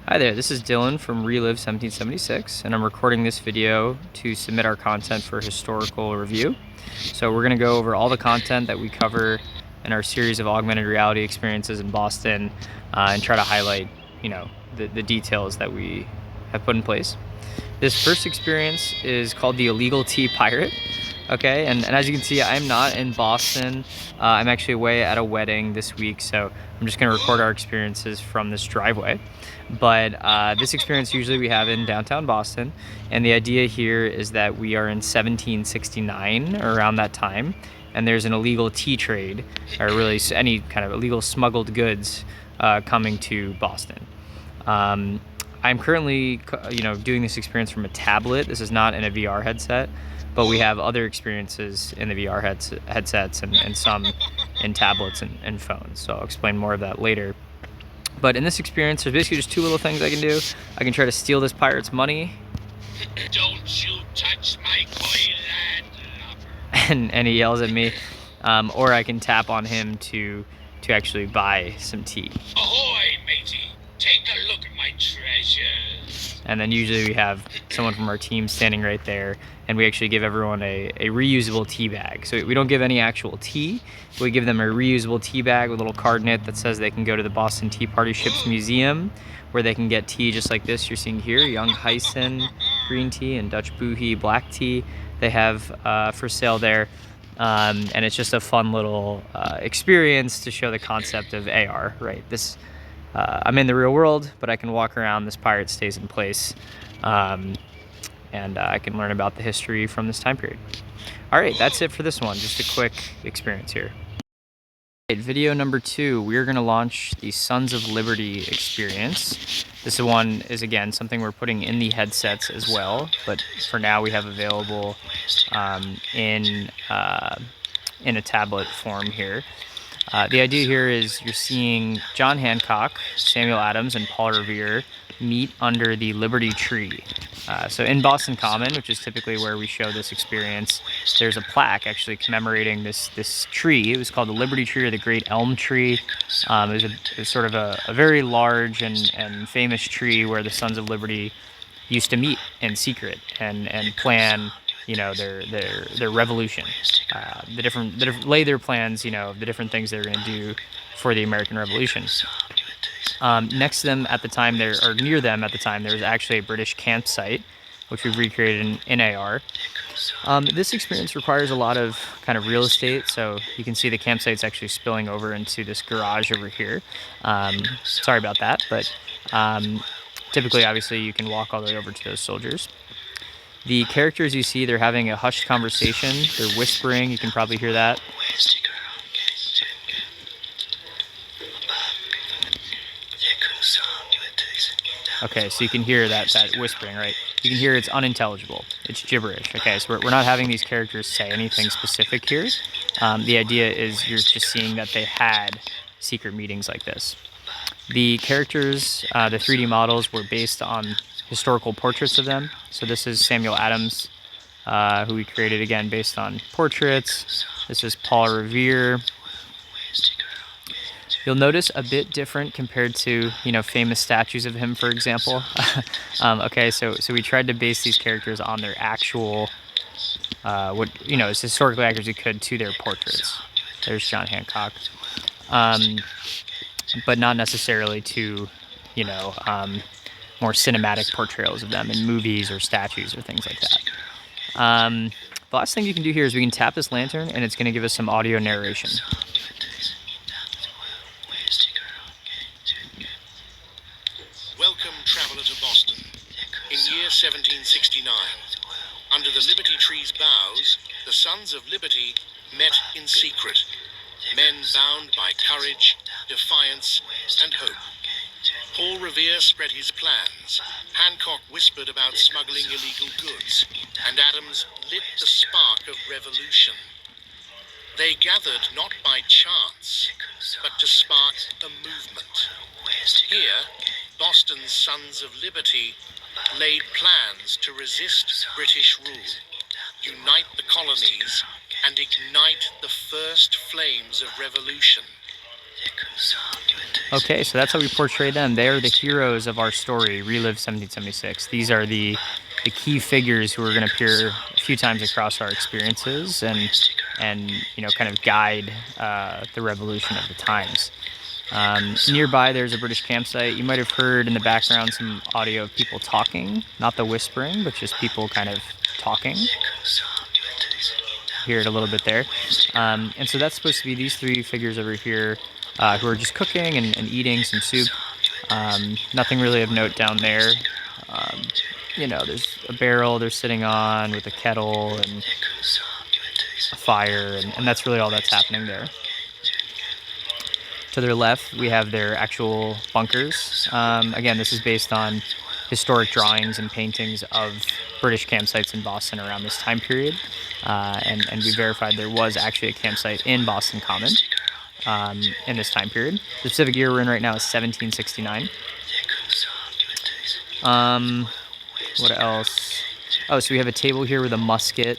Hi there, this is Dylan from Relive 1776, and I'm recording this video to submit our content for historical review. So we're going to go over all the content that we cover in our series of augmented reality experiences in Boston and try to highlight, the details that we have put in place. This first experience is called the Illegal Tea Pirate. Okay, and as you can see, I'm not in Boston. I'm actually away at a wedding this week, so I'm just going to record our experiences from this driveway. But this experience usually we have in downtown Boston, and the idea here is that we are in 1769, or around that time, and there's an illegal tea trade, or really any kind of illegal smuggled goods coming to Boston. I'm currently, doing this experience from a tablet. This is not in a VR headset, but we have other experiences in the VR headsets and some in tablets and phones. So I'll explain more of that later. But in this experience, there's basically just two little things I can do. I can try to steal this pirate's money. Don't you touch my coin, lad. And he yells at me. Or I can tap on him to actually buy some tea. Ahoy, matey. Take a look at my treasures. And then usually we have someone from our team standing right there, and we actually give everyone a reusable tea bag. So we don't give any actual tea. We give them a reusable tea bag with a little card in it that says they can go to the Boston Tea Party Ships Museum, where they can get tea just like this you're seeing here, Young Hyson green tea and Dutch Boohee black tea. They have for sale there. And it's just a fun little experience to show the concept of AR, right? I'm in the real world, but I can walk around. This pirate stays in place, and I can learn about the history from this time period. All right, that's it for this one. Just a quick experience here. All right, video number 2, we're going to launch the Sons of Liberty experience. This one is, again, something we're putting in the headsets as well, but for now we have available in a tablet form here. The idea here is you're seeing John Hancock, Samuel Adams, and Paul Revere meet under the Liberty Tree. So in Boston Common, which is typically where we show this experience, there's a plaque actually commemorating this tree. It was called the Liberty Tree, or the Great Elm Tree. It was sort of a very large and famous tree where the Sons of Liberty used to meet in secret and plan their revolution, lay their plans, the different things they're going to do for the American Revolution. Next to them at the time, or near them at the time, there was actually a British campsite, which we've recreated in AR. This experience requires a lot of kind of real estate, so you can see the campsite's actually spilling over into this garage over here. Sorry about that, but typically, obviously, you can walk all the way over to those soldiers. The characters you see, they're having a hushed conversation. They're whispering. You can probably hear that. Okay, so you can hear that whispering, right? You can hear it's unintelligible. It's gibberish. Okay, so we're not having these characters say anything specific here. The idea is you're just seeing that they had secret meetings like this. The characters, the 3D models, were based on historical portraits of them. So this is Samuel Adams, who we created, again, based on portraits. This is Paul Revere. You'll notice a bit different compared to, famous statues of him, for example. Okay, so we tried to base these characters on their actual, as historically accurate as we could to their portraits. There's John Hancock. But not necessarily to, more cinematic portrayals of them in movies or statues or things like that. The last thing you can do here is we can tap this lantern, and it's going to give us some audio narration. Welcome, traveller, to Boston. In year 1769, under the Liberty Tree's boughs, the Sons of Liberty met in secret. Men bound by courage, defiance, and hope. Paul Revere spread his plans. Hancock whispered about smuggling illegal goods, and Adams lit the spark of revolution. They gathered not by chance, but to spark a movement. Here, Boston's Sons of Liberty laid plans to resist British rule, unite the colonies, and ignite the first flames of revolution. Okay, so that's how we portray them. They are the heroes of our story, Relive 1776. These are the key figures who are going to appear a few times across our experiences and kind of guide the revolution of the times. Nearby, there's a British campsite. You might have heard in the background some audio of people talking, not the whispering, but just people kind of talking. Hear it a little bit there. And so that's supposed to be these three figures over here who are just cooking and eating some soup. Nothing really of note down there. There's a barrel they're sitting on with a kettle and a fire, and that's really all that's happening there. To their left, we have their actual bunkers. Again, this is based on historic drawings and paintings of British campsites in Boston around this time period. And we verified there was actually a campsite in Boston Common in this time period. The specific year we're in right now is 1769. What else? Oh, so we have a table here with a musket.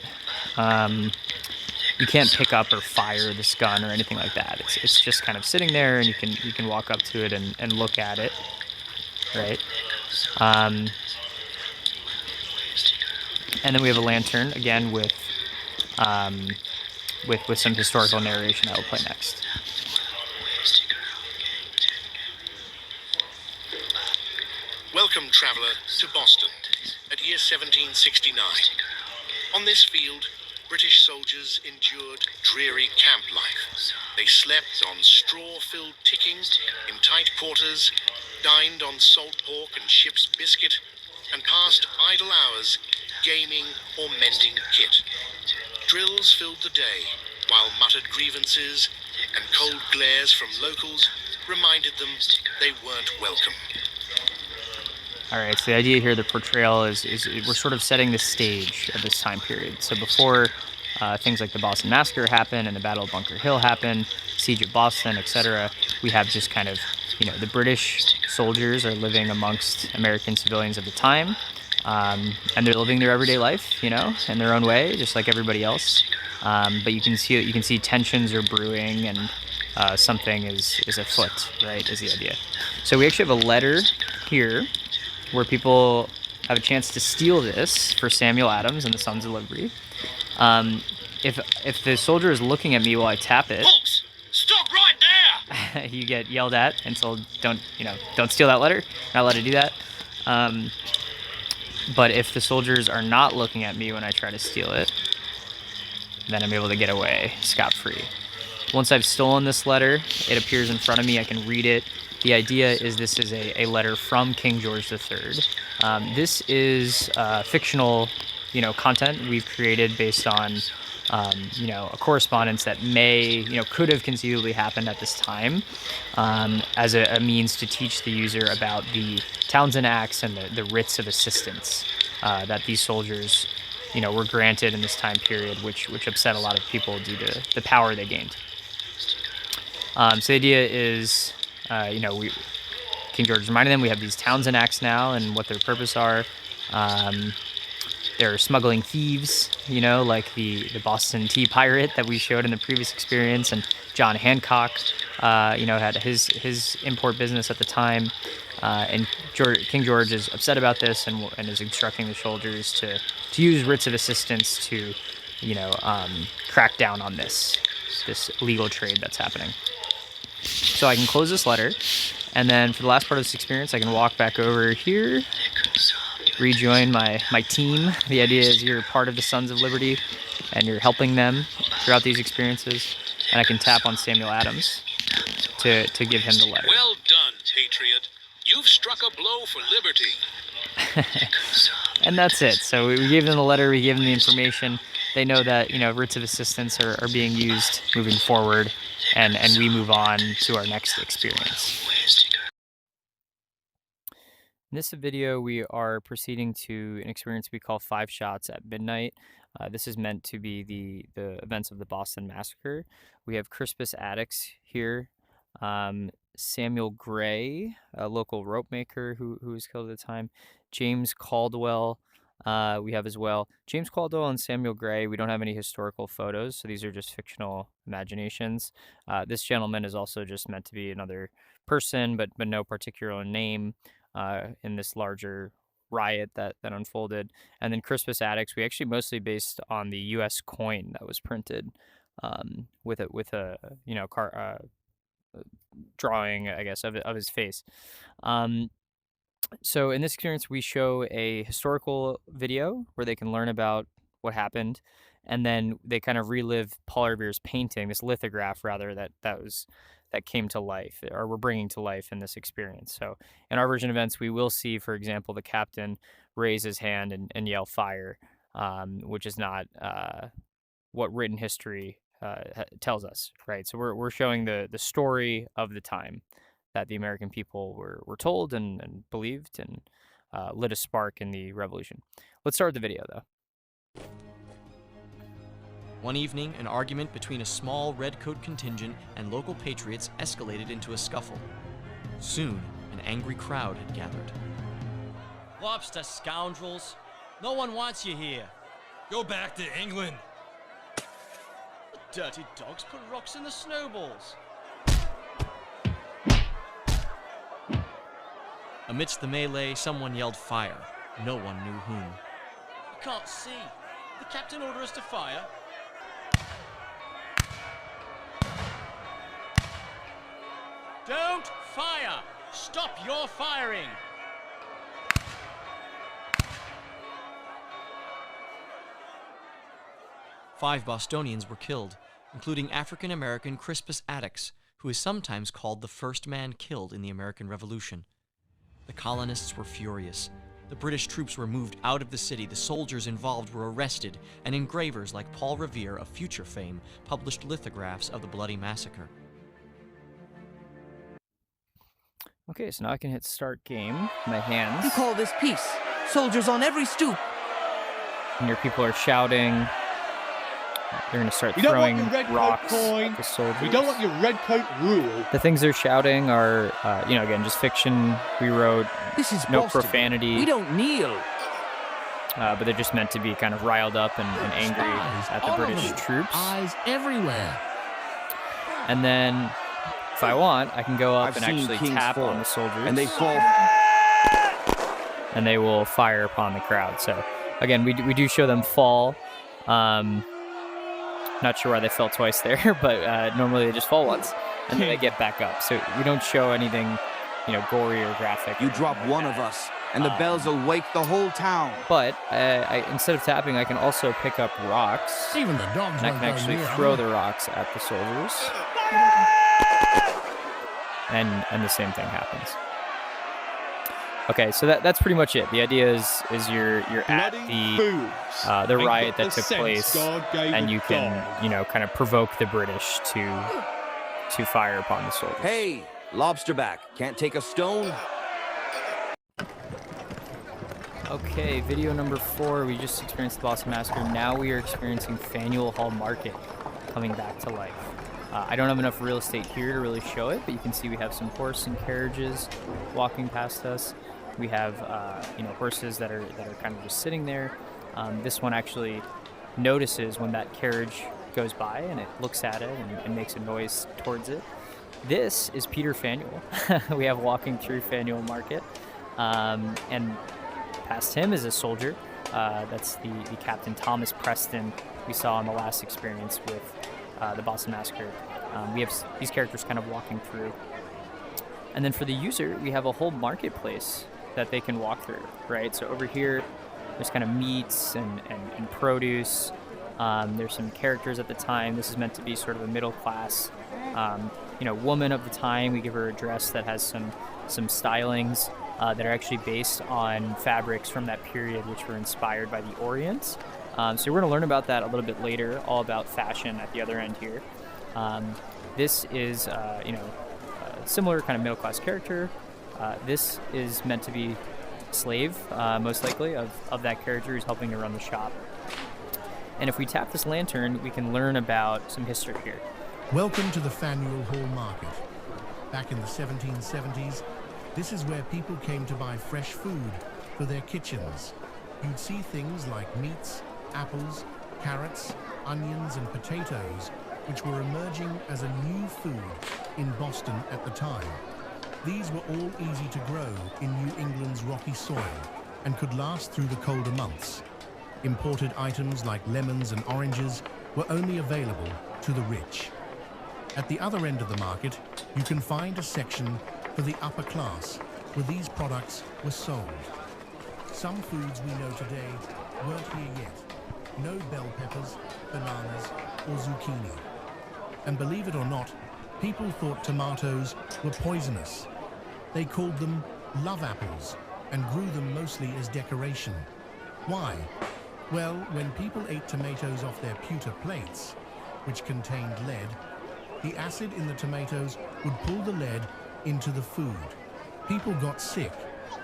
You can't pick up or fire this gun or anything like that. It's just kind of sitting there, and you can walk up to it and look at it, right? And then we have a lantern again with some historical narration that will play next. Welcome, traveller, to Boston at year 1769. On this field, British soldiers endured dreary camp life. They slept on straw-filled tickings in tight quarters, dined on salt pork and ship's biscuit, and passed idle hours gaming or mending kit. Drills filled the day, while muttered grievances and cold glares from locals reminded them they weren't welcome. All right, so the idea here, the portrayal is we're sort of setting the stage of this time period. So before things like the Boston Massacre happen and the Battle of Bunker Hill happen, Siege of Boston, etc., we have just kind of, the British soldiers are living amongst American civilians at the time, and they're living their everyday life, in their own way, just like everybody else. But you can see tensions are brewing and something is afoot, right? Is the idea. So we actually have a letter here where people have a chance to steal this for Samuel Adams and the Sons of Liberty. If the soldier is looking at me while I tap it, Folks, stop right there! you get yelled at and told, don't steal that letter. Not allowed to do that. But if the soldiers are not looking at me when I try to steal it, then I'm able to get away scot-free. Once I've stolen this letter, it appears in front of me. I can read it. The idea is this is a letter from King George III. This is fictional, content we've created based on, a correspondence that could have conceivably happened at this time, as a means to teach the user about the Townshend Acts and the writs of assistance that these soldiers, were granted in this time period, which upset a lot of people due to the power they gained. So the idea is, King George reminded them we have these Townshend Acts now and what their purpose are. They're smuggling thieves, like the Boston Tea Pirate that we showed in the previous experience, and John Hancock, had his import business at the time. And King George is upset about this and is instructing the soldiers to use writs of assistance to, crack down on this legal trade that's happening. So I can close this letter, and then for the last part of this experience, I can walk back over here, rejoin my team. The idea is you're part of the Sons of Liberty, and you're helping them throughout these experiences, and I can tap on Samuel Adams to give him the letter. Well done, patriot. You've struck a blow for liberty. And that's it. So we gave them the letter, we gave them the information. They know that, writs of assistance are being used moving forward, and we move on to our next experience. In this video, we are proceeding to an experience we call 5 Shots at Midnight. This is meant to be the events of the Boston Massacre. We have Crispus Attucks here, Samuel Gray, a local rope maker who was killed at the time, James Caldwell, We have as well James Caldwell and Samuel Gray. We don't have any historical photos, so these are just fictional imaginations. This gentleman is also just meant to be another person, but no particular name in this larger riot that unfolded. And then Crispus Attucks, we actually mostly based on the U.S. coin that was printed with a drawing, I guess, of his face. So in this experience, we show a historical video where they can learn about what happened, and then they kind of relive Paul Revere's painting, this lithograph rather, that came to life, or we're bringing to life in this experience. So in our version events, we will see, for example, the captain raise his hand and yell fire, which is not what written history tells us, right? So we're showing the story of the time that the American people were told and believed, and lit a spark in the revolution. Let's start the video, though. One evening, an argument between a small Redcoat contingent and local patriots escalated into a scuffle. Soon, an angry crowd had gathered. Lobster scoundrels! No one wants you here! Go back to England! The dirty dogs put rocks in the snowballs! Amidst the melee, someone yelled fire. No one knew whom. I can't see. The captain ordered us to fire. Don't fire! Stop your firing! Five Bostonians were killed, including African-American Crispus Attucks, who is sometimes called the first man killed in the American Revolution. The colonists were furious. The British troops were moved out of the city, the soldiers involved were arrested, and engravers like Paul Revere of future fame published lithographs of the bloody massacre. Okay, so now I can hit start game. My hands. You call this peace? Soldiers on every stoop. And your people are shouting. They're going to start throwing rocks coin. at the soldiers. We don't want your redcoat rule. The things they're shouting are, again, just fiction we wrote. This is No Boston. profanity. We don't kneel. But they're just meant to be kind of riled up and angry at the British troops. Eyes everywhere. And then, if I want, I can go up I've and seen actually kings tap fall, on the soldiers. and they fall. And they will fire upon the crowd. So, again, we do show them fall. Not sure why they fell twice there, but normally they just fall once, and then they get back up. So we don't show anything, gory or graphic. You drop one of us, and the bells will wake the whole town. But instead of tapping, I can also pick up rocks. Even the dogs And I won't can go actually near throw them. the rocks at the soldiers. And the same thing happens. Okay, so that's pretty much it. The idea is you're at the riot that took place, and you can kind of provoke the British to fire upon the soldiers. Hey, lobsterback, can't take a stone? Okay, video number 4. We just experienced the Boston Massacre. Now we are experiencing Faneuil Hall Market coming back to life. I don't have enough real estate here to really show it, but you can see we have some horse and carriages walking past us. We have horses that are kind of just sitting there. This one actually notices when that carriage goes by, and it looks at it and makes a noise towards it. This is Peter Faneuil. We have walking through Faneuil Market, and past him is a soldier. That's the Captain Thomas Preston we saw in the last experience with the Boston Massacre. We have these characters kind of walking through. And then for the user, we have a whole marketplace that they can walk through, right? So over here, there's kind of meats and produce. There's some characters at the time. This is meant to be sort of a middle class, woman of the time. We give her a dress that has some stylings that are actually based on fabrics from that period, which were inspired by the Orient. So we're going to learn about that a little bit later, all about fashion at the other end here. This is, similar kind of middle class character. This is meant to be a slave, most likely, of that character who's helping to run the shop. And if we tap this lantern, we can learn about some history here. Welcome to the Faneuil Hall Market. Back in the 1770s, this is where people came to buy fresh food for their kitchens. you'd see things like meats, apples, carrots, onions, and potatoes, which were emerging as a new food in Boston at the time. These were all easy to grow in New England's rocky soil and could last through the colder months. Imported items like lemons and oranges were only available to the rich. At the other end of the market, you can find a section for the upper class where these products were sold. Some foods we know today weren't here yet. No bell peppers, bananas, or zucchini. And believe it or not, people thought tomatoes were poisonous. They called them love apples and grew them mostly as decoration. Why? Well, when people ate tomatoes off their pewter plates, which contained lead, the acid in the tomatoes would pull the lead into the food. People got sick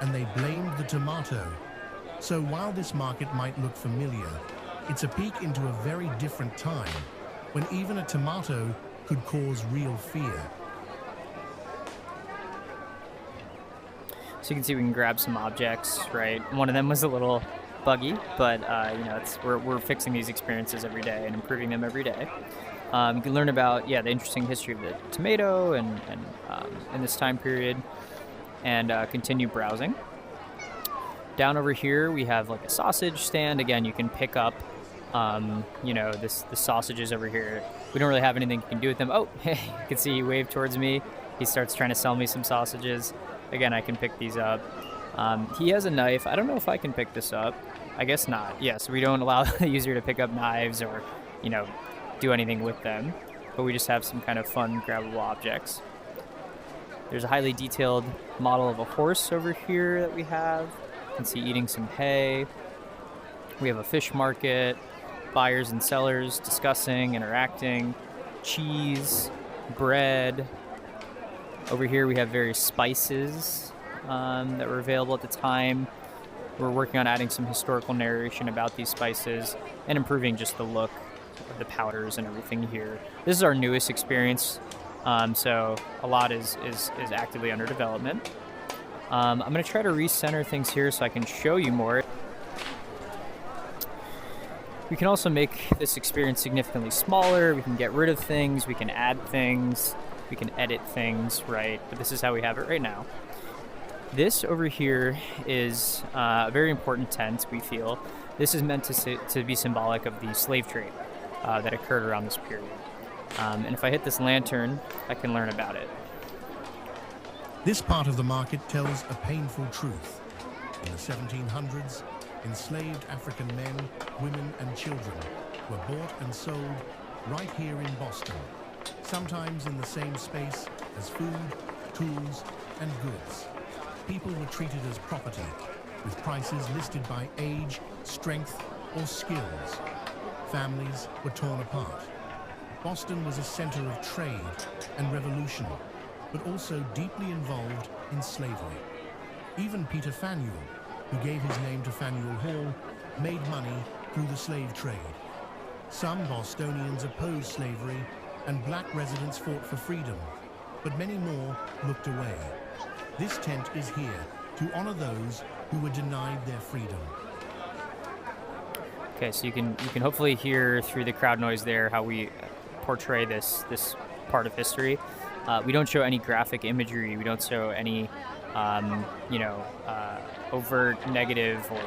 and they blamed the tomato. So while this market might look familiar, it's a peek into a very different time when even a tomato could cause real fear. So you can see we can grab some objects, right? One of them was a little buggy, but you know, we're fixing these experiences every day and improving them every day. You can learn about the interesting history of the tomato and in this time period, and continue browsing. Down over here we have like a sausage stand. Again, you can pick up the sausages over here. We don't really have anything you can do with them. Oh, hey, you can see he waved towards me. He starts trying to sell me some sausages. Again, I can pick these up. He has a knife. I don't know if I can pick this up. I guess not. Yes, we don't allow the user to pick up knives or, do anything with them. But we just have some kind of fun grabbable objects. There's a highly detailed model of a horse over here that we have. You can see eating some hay. We have a fish market, buyers and sellers discussing, interacting, cheese, bread. Over here we have various spices that were available at the time. We're working on adding some historical narration about these spices and improving just the look of the powders and everything here. This is our newest experience, so a lot is actively under development. I'm going to try to recenter things here so I can show you more. We can also make this experience significantly smaller. We can get rid of things, we can add things, we can edit things, right? But this is how we have it right now. This over here is a very important tent, we feel. This is meant to be symbolic of the slave trade that occurred around this period. And if I hit this lantern, I can learn about it. This part of the market tells a painful truth. In the 1700s, enslaved African men, women, and children were bought and sold right here in Boston, sometimes in the same space as food, tools, and goods. People were treated as property, with prices listed by age, strength, or skills. Families were torn apart. Boston was a center of trade and revolution, but also deeply involved in slavery. Even Peter Faneuil, who gave his name to Faneuil Hall, made money through the slave trade. Some Bostonians opposed slavery, and black residents fought for freedom, but many more looked away. This tent is here to honor those who were denied their freedom. Okay, so you can hopefully hear through the crowd noise there how we portray this part of history. We don't show any graphic imagery. We don't show any overt negative or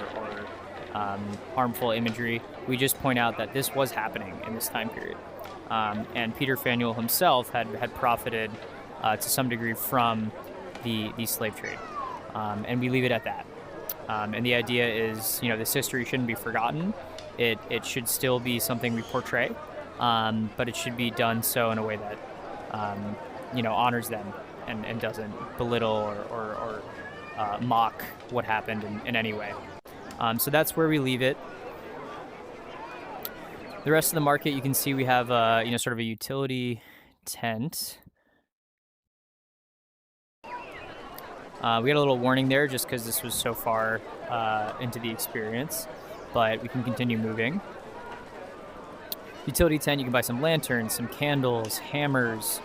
harmful imagery. We just point out that this was happening in this time period. And Peter Faneuil himself had profited to some degree from the slave trade. And we leave it at that. And the idea is, this history shouldn't be forgotten. It should still be something we portray, but it should be done so in a way that, honors them and doesn't belittle or mock what happened in any way. So that's where we leave it. The rest of the market, you can see we have, sort of a utility tent. We got a little warning there just because this was so far into the experience, but we can continue moving. Utility tent, you can buy some lanterns, some candles, hammers,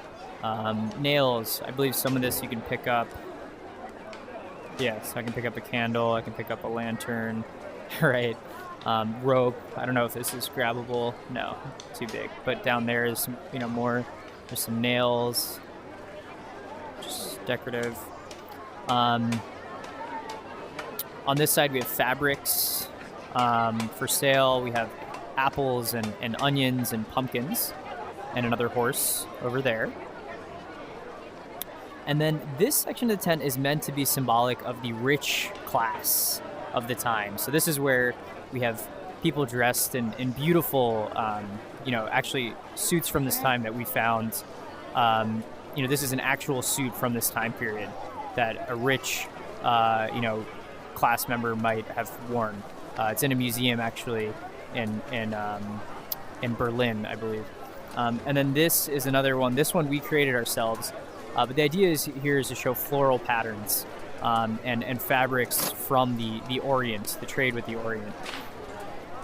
nails. I believe some of this you can pick up. Yes, I can pick up a candle, I can pick up a lantern, right? Rope. I don't know if this is grabbable. No, too big. But down there is some, more. There's some nails. Just decorative. On this side we have fabrics for sale. We have apples and onions and pumpkins, and another horse over there. And then this section of the tent is meant to be symbolic of the rich class of the time. So this is where we have people dressed in beautiful, actually suits from this time that we found. This is an actual suit from this time period that a rich, class member might have worn. It's in a museum actually in Berlin, I believe. And then this is another one. This one we created ourselves. But the idea here is to show floral patterns and fabrics from the Orient, the trade with the Orient.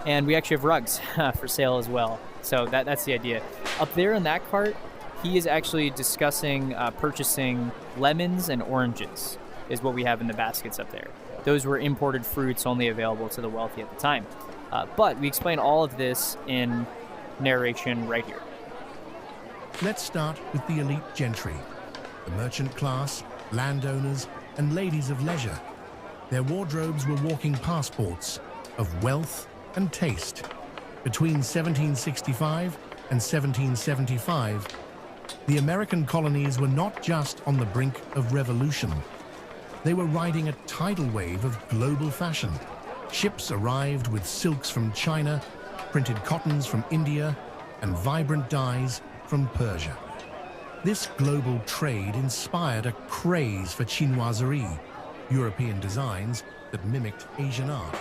And we actually have rugs for sale as well. So that's the idea. Up there in that cart, he is actually discussing purchasing lemons and oranges is what we have in the baskets up there. Those were imported fruits only available to the wealthy at the time. But we explain all of this in narration right here. Let's start with the elite gentry, the merchant class, landowners, and ladies of leisure. Their wardrobes were walking passports of wealth and taste. Between 1765 and 1775, the American colonies were not just on the brink of revolution. They were riding a tidal wave of global fashion. Ships arrived with silks from China, printed cottons from India, and vibrant dyes from Persia. This global trade inspired a craze for chinoiserie, European designs that mimicked Asian art.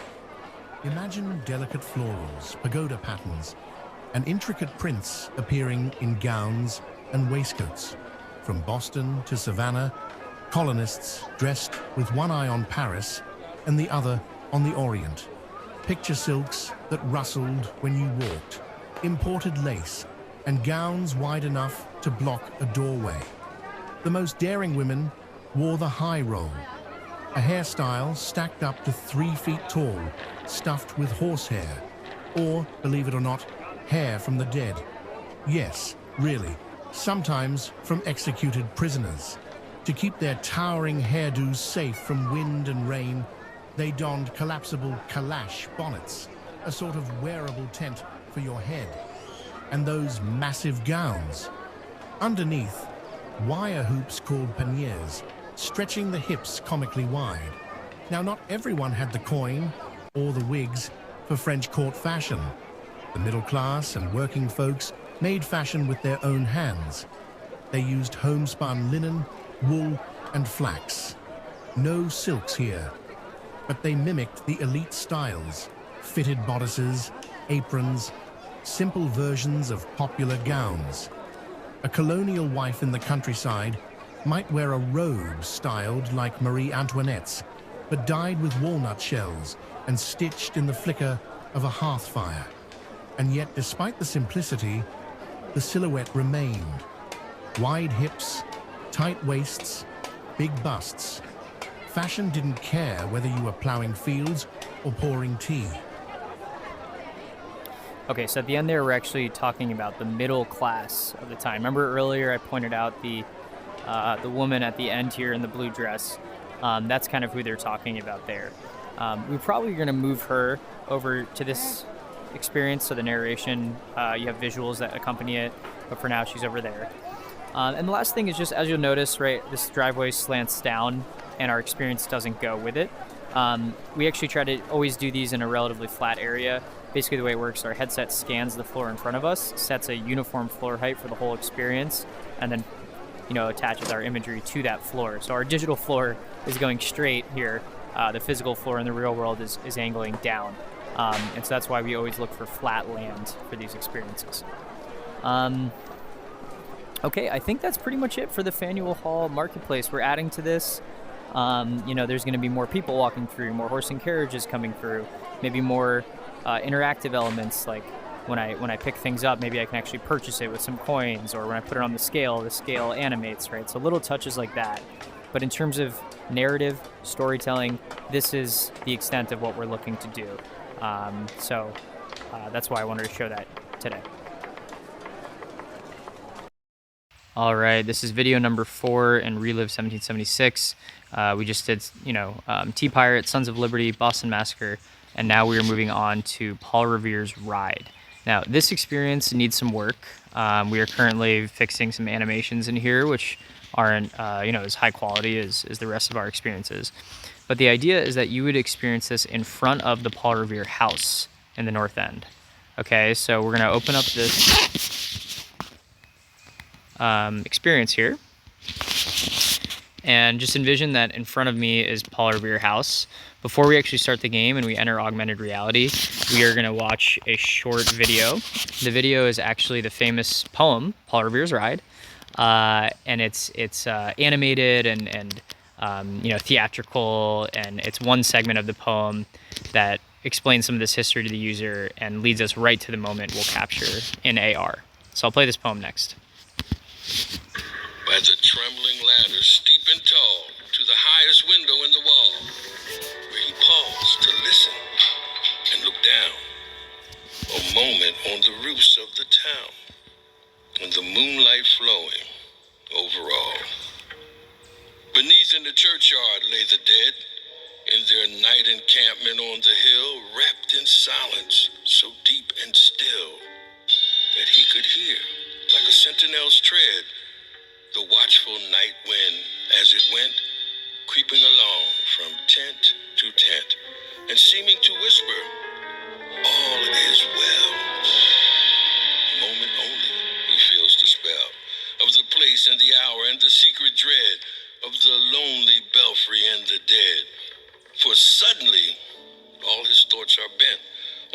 Imagine delicate florals, pagoda patterns, and intricate prints appearing in gowns and waistcoats. From Boston to Savannah, colonists dressed with one eye on Paris and the other on the Orient. Picture silks that rustled when you walked, imported lace, and gowns wide enough to block a doorway. The most daring women wore the high roll, a hairstyle stacked up to 3 feet tall, stuffed with horsehair, or, believe it or not, hair from the dead. Yes, really, sometimes from executed prisoners. To keep their towering hairdos safe from wind and rain, they donned collapsible calash bonnets, a sort of wearable tent for your head. And those massive gowns. Underneath, wire hoops called panniers, stretching the hips comically wide. Now, not everyone had the coin or the wigs for French court fashion. The middle class and working folks made fashion with their own hands. They used homespun linen, wool, and flax. No silks here, but they mimicked the elite styles, fitted bodices, aprons, simple versions of popular gowns. A colonial wife in the countryside might wear a robe styled like Marie Antoinette's, but dyed with walnut shells and stitched in the flicker of a hearth fire. And yet, despite the simplicity, the silhouette remained. Wide hips, tight waists, big busts. Fashion didn't care whether you were plowing fields or pouring tea. Okay, so at the end there, we're actually talking about the middle class of the time. Remember earlier I pointed out the woman at the end here in the blue dress. That's kind of who they're talking about there. We're probably going to move her over to this experience, so the narration, you have visuals that accompany it, but for now she's over there. And the last thing is just, as you'll notice, right, this driveway slants down and our experience doesn't go with it. We actually try to always do these in a relatively flat area. Basically the way it works, our headset scans the floor in front of us, sets a uniform floor height for the whole experience, and then attaches our imagery to that floor. So our digital floor is going straight here. The physical floor in the real world is angling down. And so that's why we always look for flat land for these experiences. Okay, I think that's pretty much it for the Faneuil Hall Marketplace. We're adding to this. There's going to be more people walking through, more horse and carriages coming through, maybe more interactive elements, like when I pick things up, maybe I can actually purchase it with some coins, or when I put it on the scale animates, right? So little touches like that. But in terms of narrative, storytelling, this is the extent of what we're looking to do. So that's why I wanted to show that today. All right, this is video number 4 in Relive 1776. We just did, Tea Pirate, Sons of Liberty, Boston Massacre, and now we are moving on to Paul Revere's Ride. Now, this experience needs some work. We are currently fixing some animations in here, which aren't, as high quality as the rest of our experiences. But the idea is that you would experience this in front of the Paul Revere house in the North End. Okay, so we're gonna open up this experience here, and just envision that in front of me is Paul Revere house. Before we actually start the game and we enter augmented reality, we are going to watch a short video. The video is actually the famous poem Paul Revere's Ride, and it's animated and theatrical, and it's one segment of the poem that explains some of this history to the user and leads us right to the moment we'll capture in AR. So I'll play this poem next. By the trembling ladder, steep and tall, to the highest window in the wall, where he paused to listen and look down. A moment on the roofs of the town, and the moonlight flowing over all. Beneath in the churchyard lay the dead, in their night encampment on the hill, wrapped in silence so deep and still that he could hear, like a sentinel's tread, the watchful night wind as it went, creeping along from tent to tent, and seeming to whisper, all is well. A moment only he feels the spell of the place and the hour and the secret dread of the lonely belfry and the dead. For suddenly all his thoughts are bent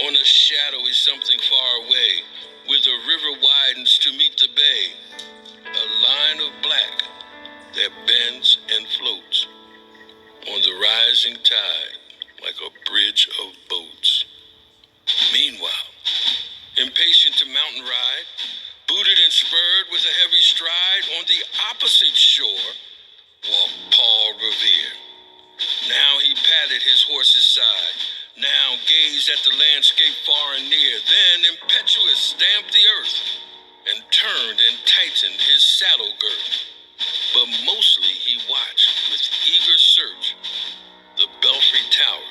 on a shadowy something far away, where the river widens to meet the bay, a line of black that bends and floats on the rising tide like a bridge of boats. Meanwhile, impatient to mountain ride, booted and spurred with a heavy stride, on the opposite shore walked Paul Revere. Now he patted his horse's side, now gazed at the landscape far and near, then impetuous stamped the earth and turned and tightened his saddle girth. But mostly he watched with eager search the belfry tower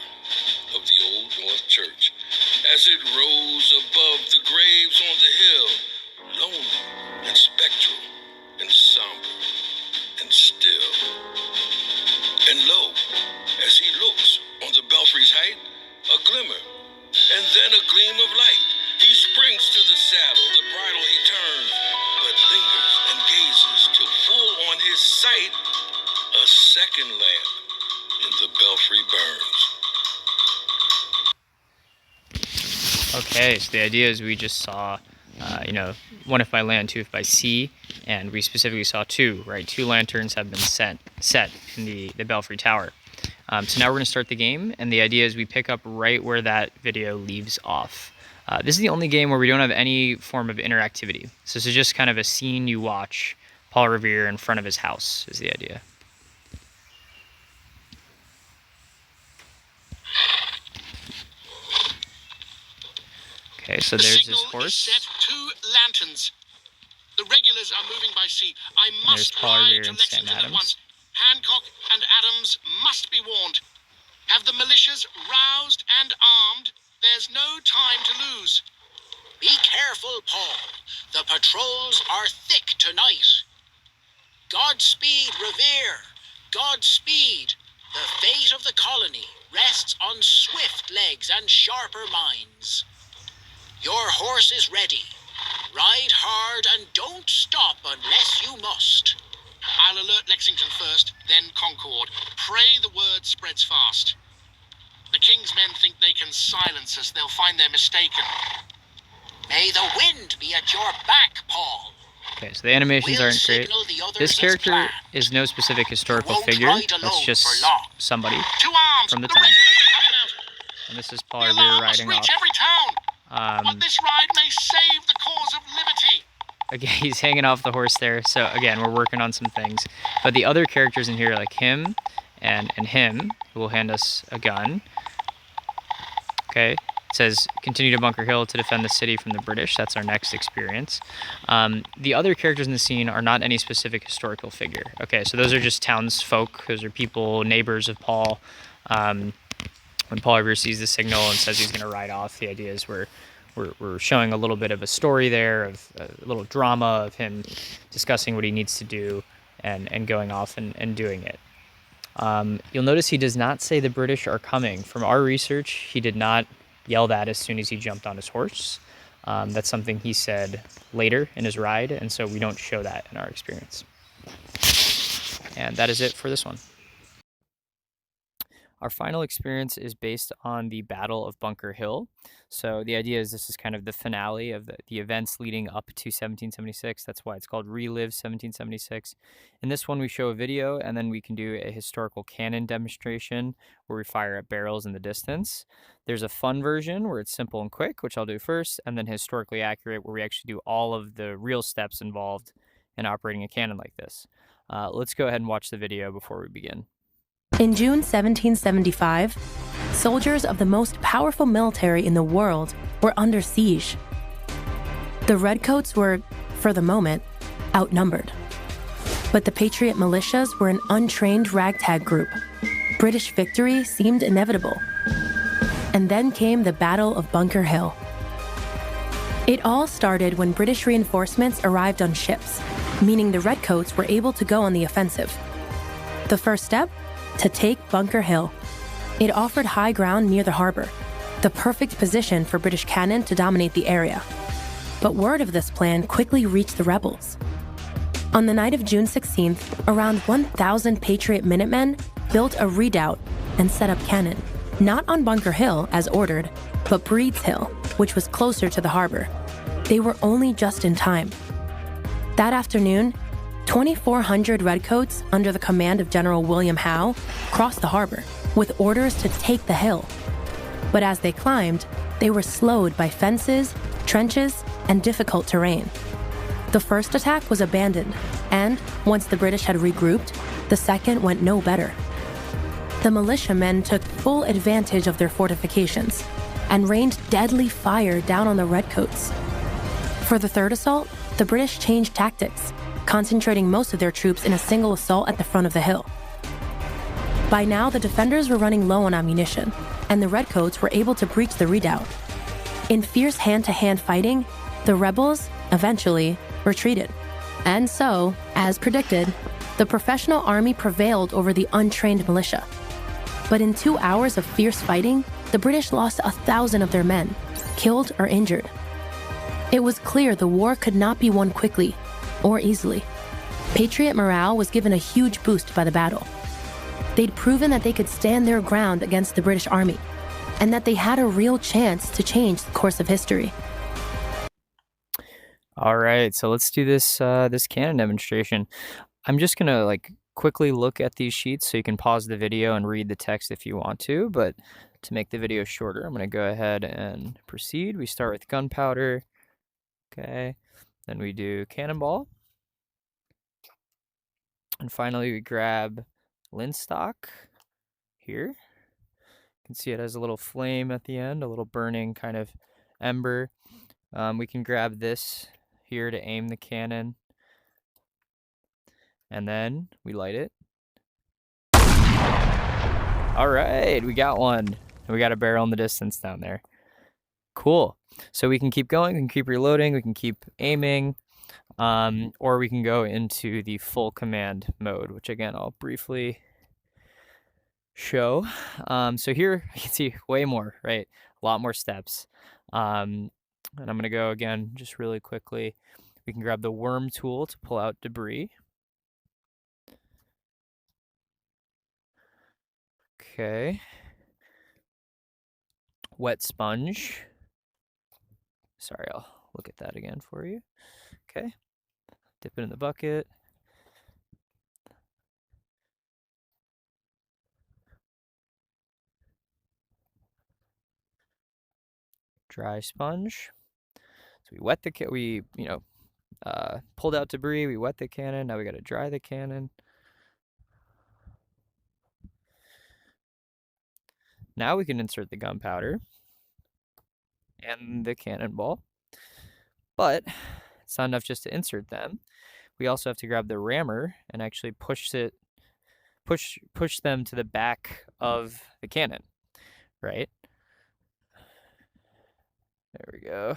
of the old North Church as it rose above the graves on the hill, lonely and spectral and somber and still. And lo, as he looks on the belfry's height, a glimmer, and then a gleam of light. He springs to the saddle, the bridle he turns, but lingers and gazes till full on his sight a second lamp in the belfry burns. Okay, so the idea is we just saw, one if by land, two if by sea, and we specifically saw two, right? 2 lanterns have been set in the belfry tower. So now we're going to start the game, and the idea is we pick up right where that video leaves off. This is the only game where we don't have any form of interactivity. So this is just kind of a scene you watch Paul Revere in front of his house is the idea. Okay, so there's his horse. Set 2 lanterns. The regulars are moving by sea. I must Paul ride Revere to and Sam Lexington at Adams. once. Hancock and Adams must be warned. Have the militias roused and armed. There's no time to lose. Be careful, Paul. The patrols are thick tonight. Godspeed, Revere. Godspeed. The fate of the colony rests on swift legs and sharper minds. Your horse is ready. Ride hard and don't stop unless you must. I'll alert Lexington first, then Concord. Pray the word spreads fast. The King's men think they can silence us. They'll find they're mistaken. May the wind be at your back, Paul. Okay, so the animations aren't great. This character is no specific historical figure. That's just somebody from the time. And this is Paul Revere riding off. But this ride may save the cause of liberty. again, he's hanging off the horse there. So again, we're working on some things. But the other characters in here, like him and him, who will hand us a gun. Okay, it says continue to Bunker Hill to defend the city from the British. That's our next experience. The other characters in the scene are not any specific historical figure. Okay, so those are just townsfolk. Those are people, neighbors of Paul. When Paul Revere sees the signal and says he's going to ride off, the idea is we're showing a little bit of a story there, of a little drama of him discussing what he needs to do and going off and doing it. You'll notice he does not say the British are coming. From our research, he did not yell that as soon as he jumped on his horse. That's something he said later in his ride, and so we don't show that in our experience. And that is it for this one. Our final experience is based on the Battle of Bunker Hill. So the idea is this is kind of the finale of the events leading up to 1776. That's why it's called Relive 1776. In this one, we show a video, and then we can do a historical cannon demonstration where we fire at barrels in the distance. There's a fun version where it's simple and quick, which I'll do first, and then historically accurate where we actually do all of the real steps involved in operating a cannon like this. Let's go ahead and watch the video before we begin. In June 1775, soldiers of the most powerful military in the world were under siege. The Redcoats were, for the moment, outnumbered. But the Patriot militias were an untrained ragtag group. British victory seemed inevitable. And then came the Battle of Bunker Hill. It all started when British reinforcements arrived on ships, meaning the Redcoats were able to go on the offensive. The first step? To take Bunker Hill. It offered high ground near the harbor, the perfect position for British cannon to dominate the area. But word of this plan quickly reached the rebels. On the night of June 16th, around 1,000 Patriot Minutemen built a redoubt and set up cannon, not on Bunker Hill as ordered, but Breed's Hill, which was closer to the harbor. They were only just in time. That afternoon, 2,400 Redcoats, under the command of General William Howe, crossed the harbor, with orders to take the hill. But as they climbed, they were slowed by fences, trenches, and difficult terrain. The first attack was abandoned, and, once the British had regrouped, the second went no better. The militiamen took full advantage of their fortifications, and rained deadly fire down on the Redcoats. For the third assault, the British changed tactics, concentrating most of their troops in a single assault at the front of the hill. By now, the defenders were running low on ammunition, and the Redcoats were able to breach the redoubt. In fierce hand-to-hand fighting, the rebels, eventually, retreated. And so, as predicted, the professional army prevailed over the untrained militia. But in 2 hours of fierce fighting, the British lost 1,000 of their men, killed or injured. It was clear the war could not be won quickly or easily. Patriot morale was given a huge boost by the battle. They'd proven that they could stand their ground against the British army, and that they had a real chance to change the course of history. All right, so let's do this this cannon demonstration. I'm just gonna quickly look at these sheets so you can pause the video and read the text if you want to, but to make the video shorter, I'm gonna go ahead and proceed. We start with gunpowder, okay, then we do cannonball, and finally we grab linstock here. You can see it has a little flame at the end, a little burning kind of ember. We can grab this here to aim the cannon, and then we light it. All right, we got one. We got a barrel in the distance down there. Cool. So we can keep going, we can keep reloading, we can keep aiming, or we can go into the full command mode, which again, I'll briefly show. So here you can see way more, right? A lot more steps. And I'm gonna go again, just really quickly. We can grab the worm tool to pull out debris. Okay. Wet sponge. Sorry, I'll look at that again for you. Okay. Dip it in the bucket. Dry sponge. So we wet the pulled out debris. We wet the cannon. Now we got to dry the cannon. Now we can insert the gunpowder and the cannonball. But it's not enough just to insert them. We also have to grab the rammer and actually push them to the back of the cannon, right? There we go.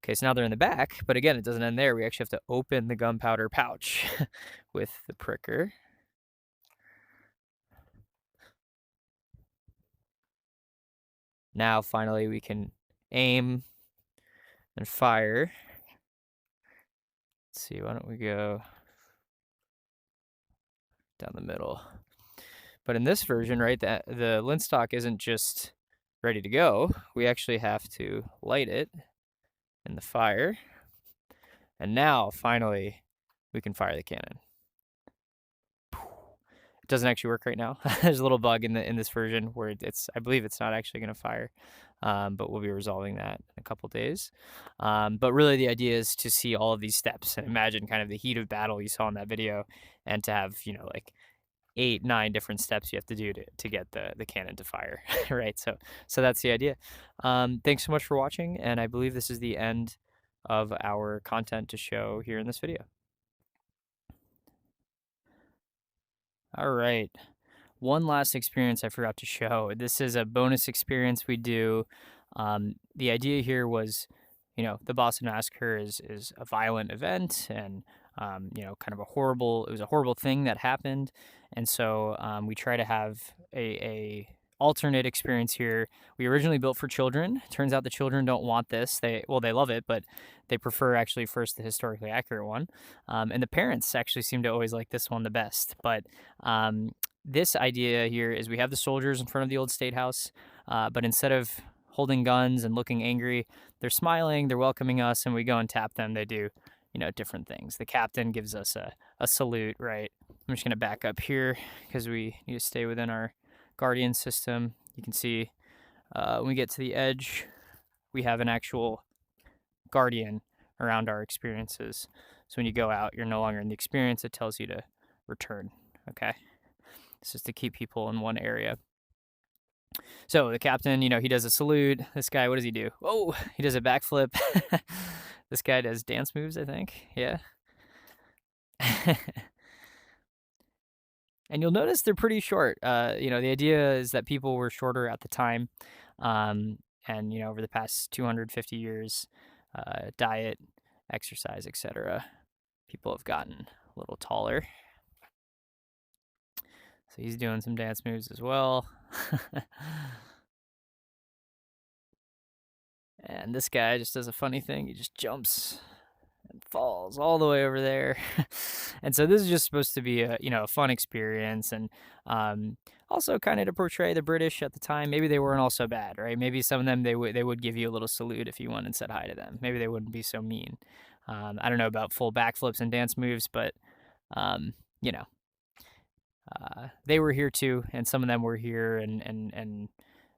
Okay, so now they're in the back, but again, it doesn't end there. We actually have to open the gunpowder pouch with the pricker. Now, finally, we can aim and fire. Let's see, why don't we go down the middle? But in this version, right, the linstock isn't just ready to go. We actually have to light it in the fire. And now, finally, we can fire the cannon. It doesn't actually work right now. There's a little bug in this version where I believe it's not actually going to fire. But we'll be resolving that in a couple days. But really the idea is to see all of these steps and imagine kind of the heat of battle you saw in that video, and to have, like 8, 9 different steps you have to do to get the cannon to fire, right? So that's the idea. Thanks so much for watching, and I believe this is the end of our content to show here in this video. All right. One last experience I forgot to show. This is a bonus experience we do. The idea here was, the Boston Massacre is a violent event, and kind of it was a horrible thing that happened. And so we try to have a alternate experience here. We originally built for children. Turns out the children don't want this. They love it, but they prefer actually first the historically accurate one. And the parents actually seem to always like this one the best. But this idea here is we have the soldiers in front of the old state house, but instead of holding guns and looking angry, they're smiling, they're welcoming us, and we go and tap them. They do, different things. The captain gives us a salute, right? I'm just going to back up here because we need to stay within our guardian system. You can see when we get to the edge, we have an actual guardian around our experiences. So when you go out, you're no longer in the experience. It tells you to return, okay? This is to keep people in one area. So the captain, he does a salute. This guy, what does he do? Oh, he does a backflip. This guy does dance moves, I think. Yeah. And you'll notice they're pretty short. The idea is that people were shorter at the time. And, over the past 250 years, diet, exercise, etc., people have gotten a little taller. So he's doing some dance moves as well. And this guy just does a funny thing. He just jumps and falls all the way over there. And so this is just supposed to be a fun experience, and also kind of to portray the British at the time. Maybe they weren't all so bad, right? Maybe some of them they would give you a little salute if you went and said hi to them. Maybe they wouldn't be so mean. I don't know about full backflips and dance moves, but they were here too, and some of them were here, and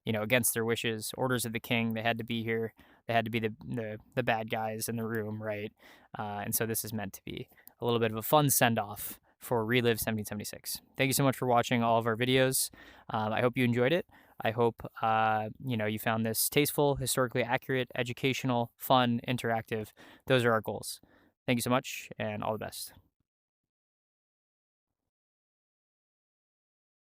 against their wishes, orders of the king, they had to be here. They had to be the bad guys in the room, right? And so this is meant to be a little bit of a fun send-off for Relive 1776. Thank you so much for watching all of our videos. I hope you enjoyed it. I hope you found this tasteful, historically accurate, educational, fun, interactive. Those are our goals. Thank you so much, and all the best.